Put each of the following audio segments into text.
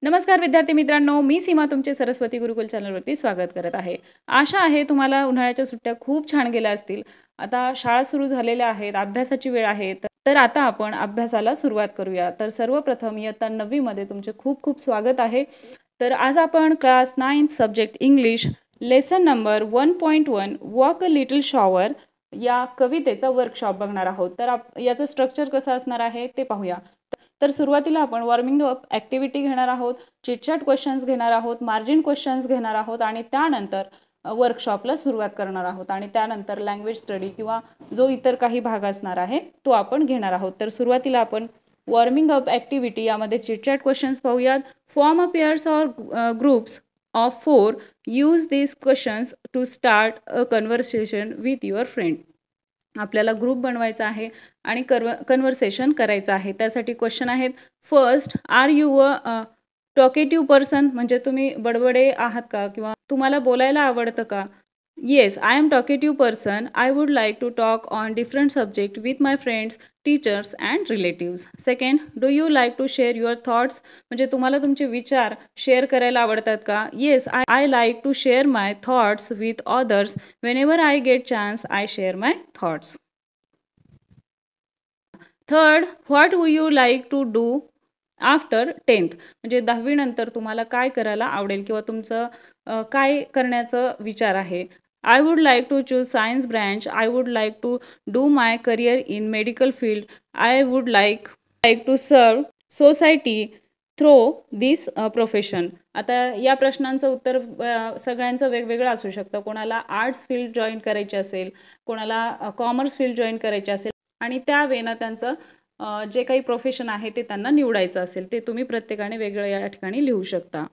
नमस्कार विद्यार्थी मित्रांनो, मी सीमा तुमचे सरस्वती गुरुकुल चॅनलवरती स्वागत करत आहे. आशा आहे तुम्हाला उन्हाळ्याच्या सुट्ट्या खूप छान गेल्या असतील. आता शाळा सुरू झालेल्या आहेत, अभ्यासाची वेळ आहे. तर आता आपण अभ्यासाला सुरुवात करूया. तर सर्वप्रथम इयत्ता 9वी मध्ये तुमचे खूप खूप स्वागत आहे. तर आज आपण class 9 subject English lesson number 1.1 walk a little shower या कवितेचा वर्कशॉप बघणार आहोत. तर याचं स्ट्रक्चर कसं असणार आहे ते पाहूया. तर सुरुवातीला आपण वॉर्मिंग अप ॲक्टिव्हिटी घेणार आहोत, चिटचॅट क्वेश्चन्स घेणार आहोत, मार्जिन क्वेश्चन्स घेणार आहोत आणि त्यानंतर वर्कशॉपला सुरुवात करणार आहोत आणि त्यानंतर लँग्वेज स्टडी किंवा जो इतर काही भाग असणार आहे तो आपण घेणार आहोत. तर सुरुवातीला आपण वॉर्मिंग अप ॲक्टिव्हिटी यामध्ये चिटचॅट क्वेश्चन्स पाहूयात. Form a pairs or groups of 4. Use these questions to start a conversation with your friend. आपल्याला ग्रुप बनवायचा आहे आणि कन्व्हर्सेशन करायचं आहे. त्यासाठी क्वेश्चन आहेत. First, are you a talkative person, म्हणजे तुम्ही बडबडे आहात का किंवा तुम्हाला बोलायला आवडतं का? Yes, I am talkative person. I would like to talk on different subject with my friends, teachers and relatives. Second, do you like to share your thoughts, म्हणजे तुम्हाला तुमचे विचार शेअर करायला आवडतात का? Yes, I like to share my thoughts with others. Whenever I get chance I share my thoughts. Third, what would you like to do after 10th, म्हणजे 10वी नंतर तुम्हाला काय करायला आवडेल किंवा तुमचं काय करण्याचं विचार आहे? I would like to choose science branch. I would like to do my career in medical field. I would like to serve society through this profession. आता या प्रश्नांचं उत्तर सगळ्यांचं वेगवेगळं असू शकतं. कोणाला आर्ट्स फील्ड जॉईन करायची असेल, कोणाला कॉमर्स फील्ड जॉईन करायची असेल आणि त्या वेळेनं त्यांचं जे काही प्रोफेशन आहे ते त्यांना निवडायचं असेल ते तुम्ही प्रत्येकाने वेगळं या ठिकाणी लिहू शकता.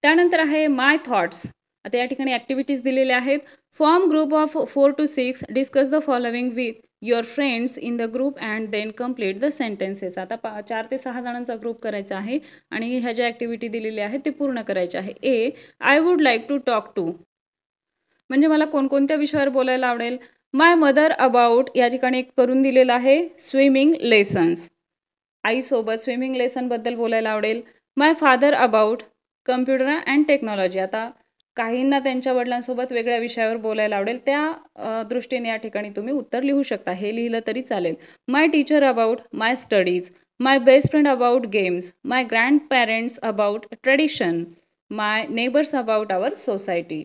त्यानंतर आहे माय थॉट्स. आता या ठिकाणी ॲक्टिव्हिटीज दिलेल्या आहेत. Form group of 4 to 6. Discuss the following with your friends in the group and then complete the sentences. आता 4 ते 6 जणांचा ग्रुप करायचा आहे आणि ह्या ज्या ॲक्टिव्हिटी दिलेल्या आहेत ते पूर्ण करायचे आहे. A, I would like to talk to, म्हणजे मला कोणकोणत्या विषयावर बोलायला आवडेल? माय मदर अबाउट, या ठिकाणी एक करून दिलेलं आहे स्विमिंग लेसन्स. आईसोबत स्विमिंग लेसनबद्दल बोलायला आवडेल. My father about computer and technology. आता काहींना त्यांच्या वडिलांसोबत वेगळ्या विषयावर बोलायला आवडेल, त्या दृष्टीने या ठिकाणी तुम्ही उत्तर लिहू शकता. हे लिहिलं तरी चालेल. My teacher about my studies. My best friend about games. My grandparents about tradition. My neighbours about our society.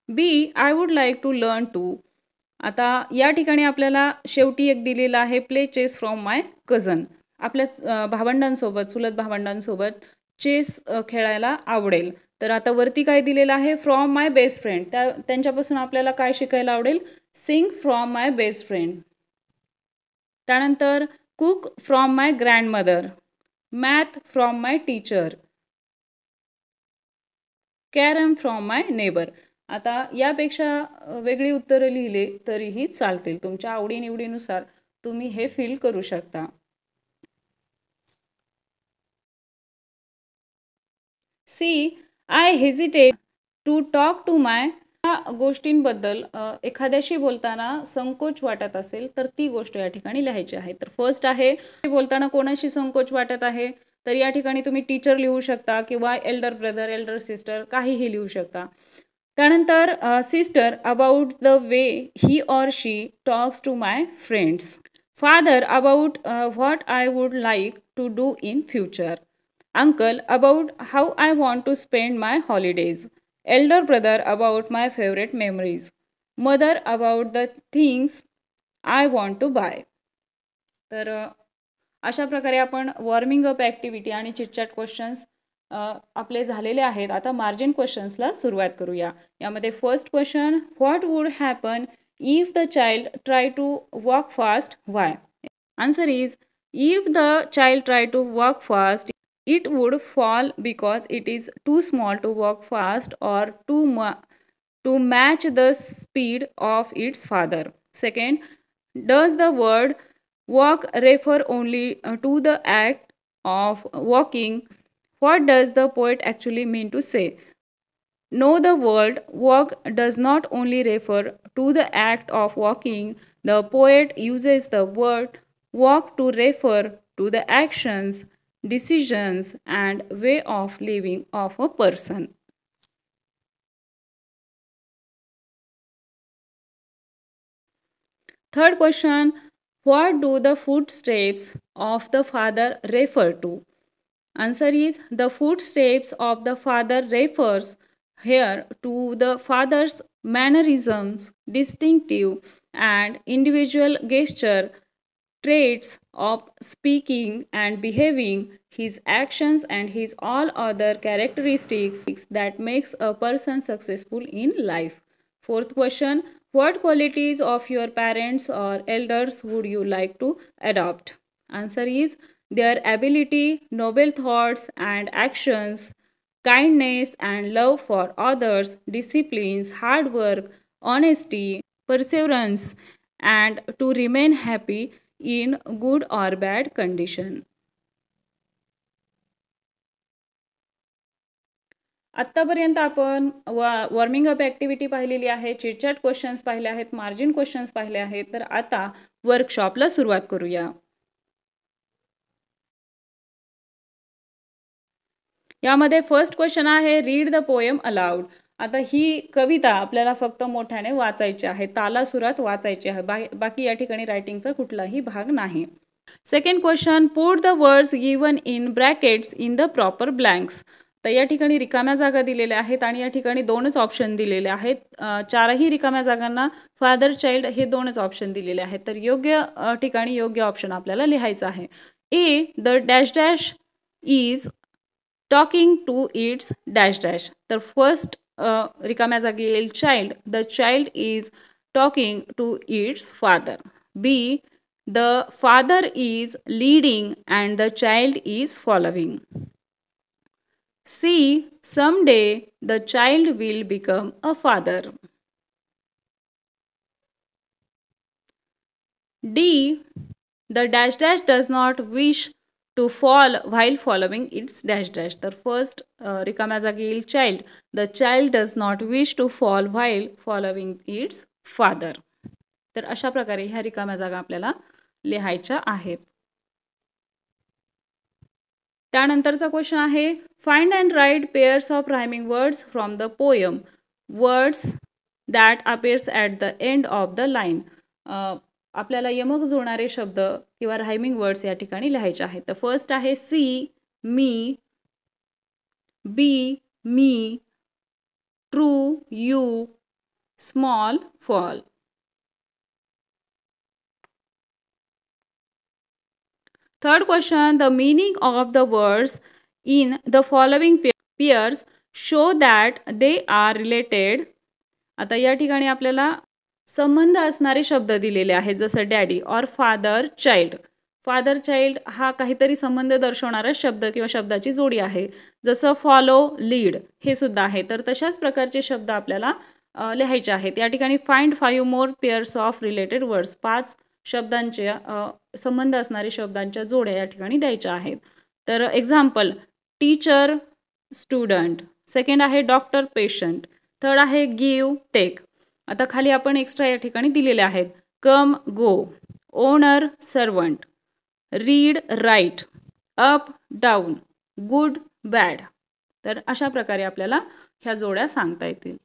B, I would like to learn to. आता या ठिकाणी आपल्याला शेवटी एक दिलेला आहे play chess from my cousin. आपल्या भावंडांसोबत, चुलत भावंडांसोबत चेस खेळायला आवडेल. तर आता वरती काय दिलेलं आहे? From my best friend. त्यांच्यापासून आपल्याला काय शिकायला आवडेल? Sing from my best friend. त्यानंतर cook from my grandmother. Math from my teacher. Carrom from my neighbour. आता यापेक्षा वेगळी उत्तरं लिहिले तरीही चालतील. तुमच्या आवडीनिवडीनुसार तुम्ही हे फिल करू शकता. C, I hesitate to talk to my. या गोष्टींबद्दल एखाद्याशी बोलताना संकोच वाटत असेल तर ती गोष्ट या ठिकाणी लिहायची आहे. तर फर्स्ट आहे, बोलताना कोणाशी संकोच वाटत आहे? तर या ठिकाणी तुम्ही टीचर लिहू शकता किंवा एल्डर ब्रदर, एल्डर सिस्टर काहीही लिहू शकता. त्यानंतर sister about the way he or she talks to my friends. Father about what I would like to do in future. Uncle about how I want to spend my holidays. Elder brother about my favourite memories. Mother about the things I want to buy. तर अशा प्रकारे आपण warming up activity आणि chitchat questions आपले झालेले आहेत. आता margin क्वेश्चन्सला सुरुवात करूया. यामध्ये first question, what wood happen if the child try to walk fast, why? Answer is, if the child try to walk fast it would fall because it is too small to walk fast or to match the speed of its father. Second, does the word walk refer only to the act of walking? What does the poet actually mean to say? No, the word walk does not only refer to the act of walking. The poet uses the word walk to refer to the actions, decisions and way of living of a person. Third question, what do the footsteps of the father refer to? Answer is, the footsteps of the father refers here to the father's mannerisms, distinctive and individual gesture, traits of speaking and behaving, his actions and his all other characteristics that makes a person successful in life. Fourth question, what qualities of your parents or elders would you like to adopt? Answer is, their ability, noble thoughts and actions, kindness and love for others, disciplines, hard work, honesty, perseverance, and to remain happy in good or bad condition. आत्तापर्यंत आपण warming up activity पाहिलेली आहे, chitchat questions पाहिले आहेत, margin questions पाहिले आहेत. तर आता वर्कशॉपला सुरुवात करूया. यामध्ये फर्स्ट क्वेश्चन आहे, रीड द पोएम अलाउड. आता ही कविता आपल्याला फक्त मोठ्याने वाचायची आहे, तालासुरात वाचायची आहे, बाकी या ठिकाणी रायटिंगचा कुठलाही भाग नाही. Second question, put the words given in brackets in the proper blanks. तर या ठिकाणी रिकाम्या जागा दिलेल्या आहेत आणि या ठिकाणी दोनच ऑप्शन दिलेले आहेत. चारही रिकाम्या जागांना फादर चाइल्ड हे दोनच ऑप्शन दिलेले आहेत. तर योग्य ठिकाणी योग्य ऑप्शन आपल्याला लिहायचं आहे. A, the dash dash is talking to its dash dash. तर फर्स्ट रिकाम्या जागी येईल child, the child is talking to its father. B, the father is leading and the child is following. C, someday the child will become a father. D, the dash dash does not wish to fall while following its dash dash. तर first रिकाम्या जागी येईल child, the child does not wish to fall while following its father. तर अशा प्रकारे ह्या रिकाम्या जागा आपल्याला लिहायच्या आहेत. त्यानंतरचा क्वेश्चन आहे, find and write pairs of rhyming words from the poem, words that appears at the end of the line. आपल्याला यमक जोडणारे शब्द किंवा रायमिंग वर्ड्स या ठिकाणी लिहायचे आहेत. तर फर्स्ट आहे see, me, be, me, true, you, small, fall. Third question, the meaning of the words in the following pairs show that they are related. आता या ठिकाणी आपल्याला संबंध असणारे शब्द दिलेले आहेत, जसं डॅडी और फादर चाइल्ड. फादर चाइल्ड हा काहीतरी संबंध दर्शवणारा शब्द किंवा शब्दाची जोडी आहे, जसं फॉलो, लीड हे सुद्धा आहे. तर तशाच प्रकारचे शब्द आपल्याला लिहायचे आहेत. या ठिकाणी find 5 more pairs of related words, 5 शब्दांच्या संबंध असणारे शब्दांच्या जोड्या या ठिकाणी द्यायच्या आहेत. तर एक्झाम्पल, टीचर, स्टुडंट. सेकंड आहे डॉक्टर, पेशंट. थर्ड आहे गिव, टेक. आता खाली आपण एक्स्ट्रा या ठिकाणी दिलेले आहेत, come, go, owner, servant, read, write, up, down, good, bad. तर अशा प्रकारे आपल्याला ह्या जोड्या सांगता येतील.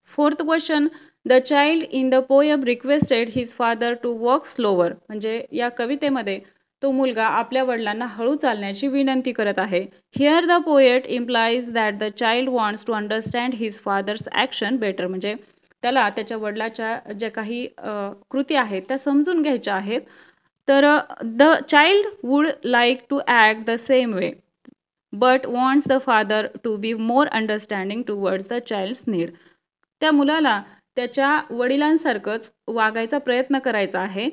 Fourth question, the child in the poem requested his father to walk slower. म्हणजे या कवितेमध्ये तो मुलगा आपल्या वडिलांना हळू चालण्याची विनंती करत आहे. Here the poet implies that the child wants to understand his father's action better. म्हणजे त्याला त्याच्या वडिलाच्या ज्या काही कृती आहेत त्या समजून घ्यायच्या आहेत. तर the child would like to act the same way but wants the father to be more understanding towards the child's need. त्या मुलाला त्याच्या वडिलांसारखंच वागायचा प्रयत्न करायचा आहे,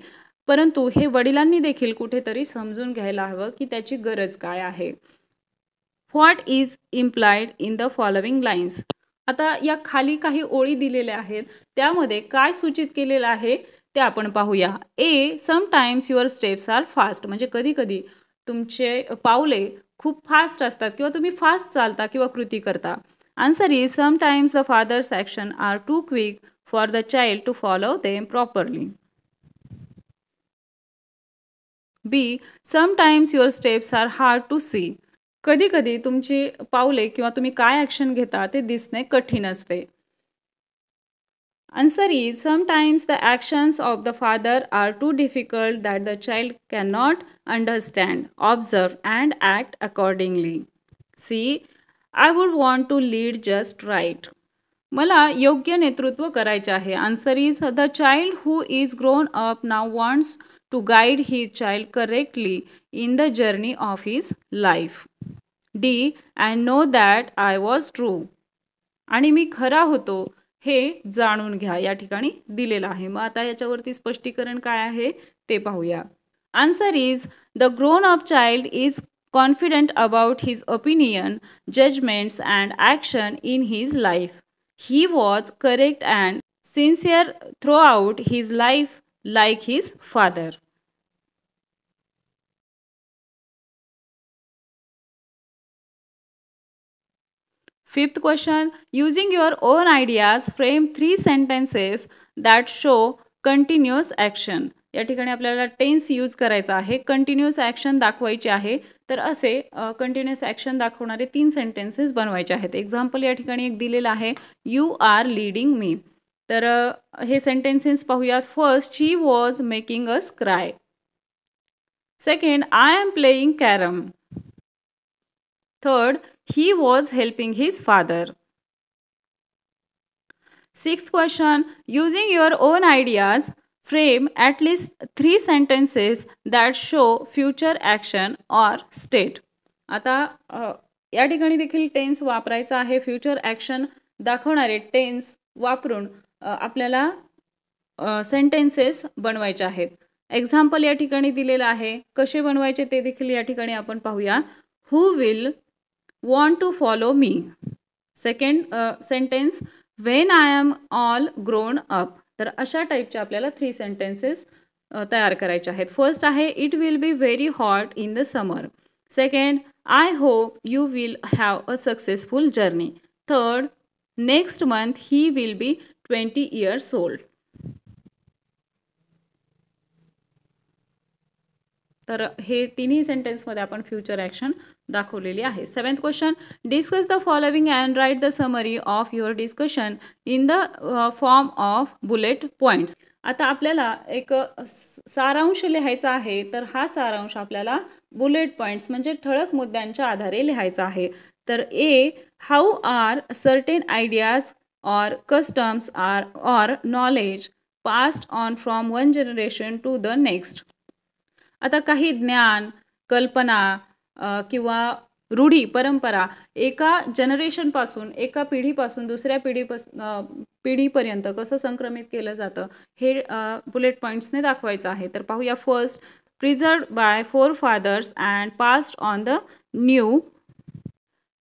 परंतु हे वडिलांनी देखील कुठेतरी समजून घ्यायला हवं की त्याची गरज काय आहे. What is implied in the following lines. आता या खाली काही ओळी दिलेल्या आहेत, त्यामध्ये काय सूचित केलेलं आहे ते आपण पाहूया. A, sometimes your steps are fast. म्हणजे कधी कधी तुमचे पावले खूप फास्ट असतात किंवा तुम्ही फास्ट चालता किंवा कृती करता. Answer is, sometimes the father's actions are too quick for the child to follow them properly. B. Sometimes your steps are hard to see. कधी कधी तुमची पावले किंवा तुम्ही काय ॲक्शन घेता ते दिसणे कठीण असते. Answer is sometimes the actions of the father are too difficult that the child cannot understand, observe, and act accordingly. C. I would want to lead just right. मला योग्य नेतृत्व करायचे आहे. Answer is the child who is grown up now wants to guide his child correctly in the journey of his life. D. And know that I was true. आणि मी खरा होतो हे जाणून घ्या या ठिकाणी दिलेलं आहे. मग आता याच्यावरती स्पष्टीकरण काय आहे ते पाहूया. Answer is the grown up child is confident about his opinion, judgements and action in his life. He was correct and sincere throughout his life like his father. Fifth question, using your own ideas, frame 3 sentences that show continuous action. या ठिकाणी आपल्याला tense use करायचा आहे, continuous action दाखवायचे आहे. तर असे continuous action दाखवणारे 3 सेंटेन्सेस बनवायचे आहेत. एक्झाम्पल या ठिकाणी एक दिलेलं आहे, यू आर लीडिंग मी. तर हे सेंटेन्सेस पाहूयात. First, she was making us cry. Second, I am playing carrom. Third, he was helping his father. Sixth question, using your own ideas, frame at least 3 sentences that show future action or state. आता या ठिकाणी देखील tense वापरायचा आहे. Future action दाखवणारे tense वापरून आपल्याला sentences बनवायचे आहेत. एक्झाम्पल या ठिकाणी दिलेलं आहे. कसे बनवायचे ते देखील या ठिकाणी आपण पाहूया. Who will want to follow me. Second sentence, when I am all grown up. तर अशा टाईपचे आपल्याला 3 सेंटेन्सेस तयार करायचे आहेत. फर्स्ट आहे, it will be very hot in the summer. Second, I hope you will have a successful journey. Third, next month he will be 20 years old. तर हे तिन्ही सेंटेन्समध्ये आपण फ्युचर ॲक्शन दाखवलेली आहे. 7th question, discuss the following and write the summary of your discussion in the form of bullet points. आता आपल्याला एक सारांश लिहायचा आहे. तर हा सारांश आपल्याला बुलेट पॉईंट्स म्हणजे ठळक मुद्द्यांच्या आधारे लिहायचा आहे. तर A, how are certain ideas or customs or knowledge passed on from one generation to the next. आता काही ज्ञान, कल्पना किंवा रूढी, परंपरा एका जनरेशनपासून, एका पिढीपासून दुसऱ्या पिढीपर्यंत कसं संक्रमित केलं जातं हे बुलेट पॉईंट्सने दाखवायचं आहे. तर पाहूया. First, preserved by forefathers and passed on the new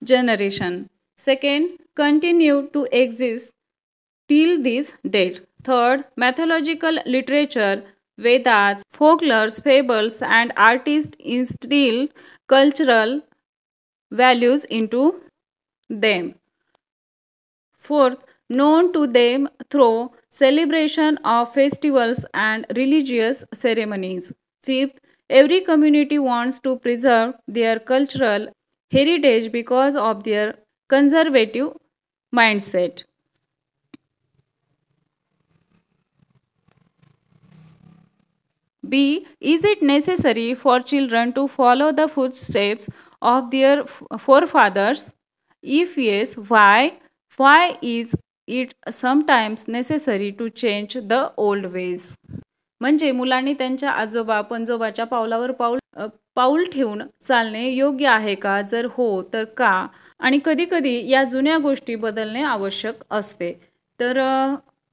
generation. Second, continue to exist till this date. Third, mythological literature, Vedas, folklores, fables, and artists instill cultural values into them. Fourth, known to them through celebration of festivals and religious ceremonies. Fifth, every community wants to preserve their cultural heritage because of their conservative mindset. B, is it necessary for children to follow the footsteps of their forefathers? If yes, why? Why is it sometimes necessary to change the old ways? म्हणजे मुलांनी त्यांच्या आजोबा पणजोबाच्या पावलावर पाऊल ठेवून चालणे योग्य आहे का? जर हो तर का? आणि कधी कधी या जुन्या गोष्टी बदलणे आवश्यक असते. तर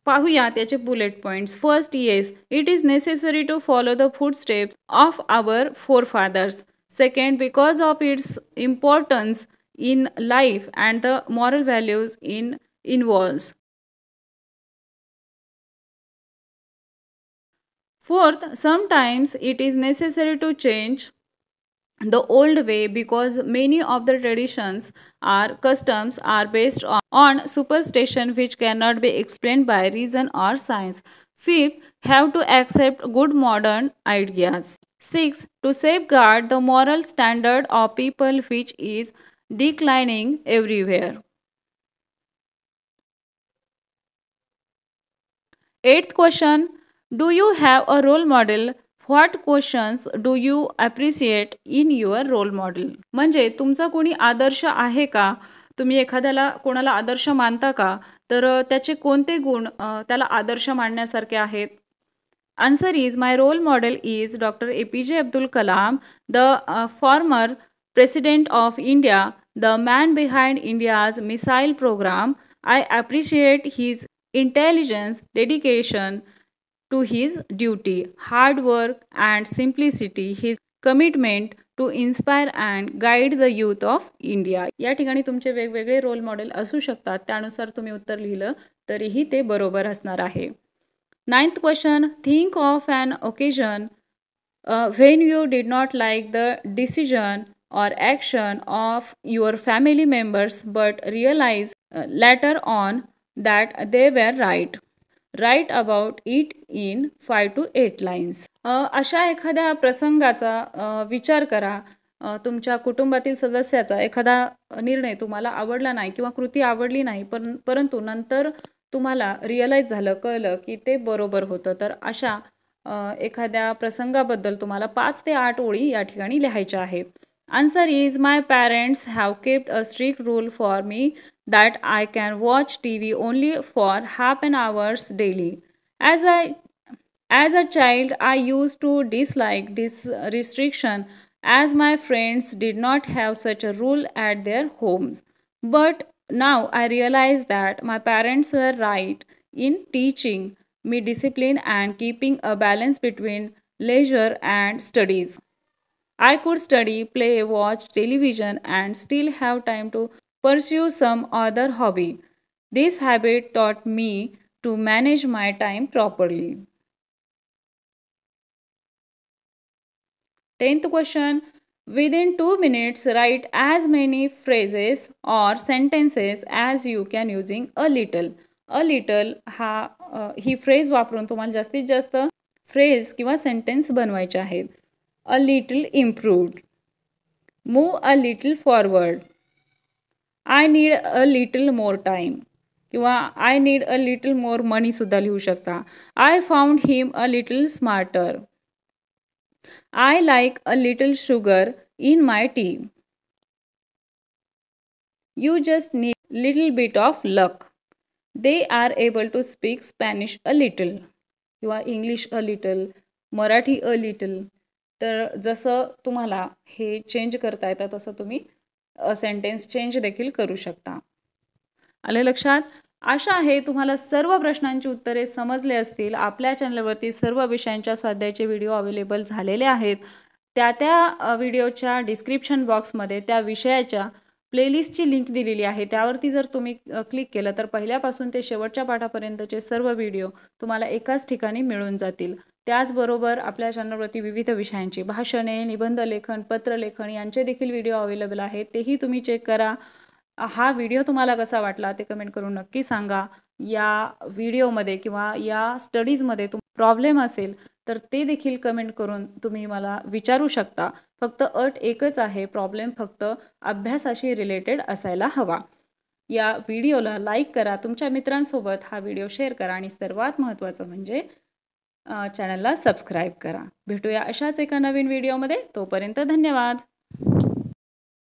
पाहूया त्याचे bullet points. First, yes, it is necessary to follow the footsteps of our forefathers. Second, because of its importance in life and the moral values in involves. Fourth, sometimes it is necessary to change the old way because many of the traditions or customs are based on superstition which cannot be explained by reason or science. Fifth, have to accept good modern ideas. 6. To safeguard the moral standard of people which is declining everywhere. 8th question. Do you have a role model? What questions do you appreciate in your role model? म्हणजे तुमचा कोणी आदर्श आहे का? तुम्ही एखाद्याला कोणाला आदर्श मानता का? तर त्याचे कोणते गुण त्याला आदर्श मानण्यासारखे आहेत? Answer is my role model is Dr. APJ Abdul Kalam, the former President of India, the man behind India's missile program. I appreciate his intelligence, dedication to his duty, hard work, and simplicity, his commitment to inspire and guide the youth of India. या ठिकाणी तुमचे वेगवेगळे role model असू शकतात, त्यानुसार तुम्ही उत्तर लिहिलं तरीही ते बरोबर असणार आहे. 9th question. Think of an occasion when you did not like the decision or action of your family members but realized later on that they were right. Write about it in 5 to 8 lines. अशा एखाद्या प्रसंगाचा विचार करा. तुमच्या कुटुंबातील सदस्याचा एखादा निर्णय तुम्हाला आवडला नाही किंवा कृती आवडली नाही, परंतु नंतर तुम्हाला रिअलाईज झालं, कळलं की ते बरोबर होतं. तर अशा एखाद्या प्रसंगाबद्दल तुम्हाला 5 ते 8 ओळी या ठिकाणी लिहायच्या आहेत. Answer is my parents have kept a strict rule for me that I can watch TV only for half an hours daily. As a child, I used to dislike this restriction as my friends did not have such a rule at their homes. But now I realize that my parents were right in teaching me discipline and keeping a balance between leisure and studies. I could study, play, watch television, and still have time to pursue some other hobby. This habit taught me to manage my time properly. 10th question. Within 2 minutes, write as many phrases or sentences as you can using a little. A little he phrase वापरून तुम्हाला जास्तीत जास्त phrase किंवा sentence बनवायचे आहेत. A little improved. Move a little forward. I need a little more time किंवा I need a little more money सुद्धा लिहू शकता. I found him a little smarter. I like a little sugar in my tea. You just need little bit of luck. They are able to speak Spanish a little किंवा English a little, Marathi a little. तर जसं तुम्हाला हे change करता येतं तसं तुम्ही sentence change देखील करू शकता. आले लक्षात? आशा आहे तुम्हाला सर्व प्रश्नांची उत्तरे समजले असतील. आपल्या चॅनलवरती सर्व विषयांच्या स्वाध्यायाचे व्हिडिओ अवेलेबल झालेले आहेत. त्या व्हिडिओच्या डिस्क्रिप्शन बॉक्समध्ये त्या विषयाच्या प्लेलिस्टची लिंक दिलेली आहे. त्यावरती जर तुम्ही क्लिक केलं तर पहिल्यापासून ते शेवटच्या पाठापर्यंतचे सर्व व्हिडिओ तुम्हाला एकाच ठिकाणी मिळून जातील. त्याचबरोबर आपल्या चॅनलवरती विविध विषयांची भाषणे, निबंध लेखन, पत्रलेखन यांचे देखील व्हिडिओ अवेलेबल आहेत. तेही तुम्ही चेक करा. हा व्हिडिओ तुम्हाला कसा वाटला ते कमेंट करून नक्की सांगा. या व्हिडिओमध्ये किंवा या स्टडीजमध्ये प्रॉब्लेम असेल तर ते देखील कमेंट करून तुम्ही मला विचारू शकता. फक्त अट एकच आहे, प्रॉब्लेम फक्त अभ्यासाशी रिलेटेड असायला हवा. या व्हिडिओला लाईक करा, तुमच्या मित्रांसोबत हा व्हिडिओ शेअर करा आणि सर्वात महत्त्वाचं म्हणजे चॅनलला सबस्क्राईब करा. भेटूया अशाच एका नवीन व्हिडिओमध्ये. तोपर्यंत धन्यवाद.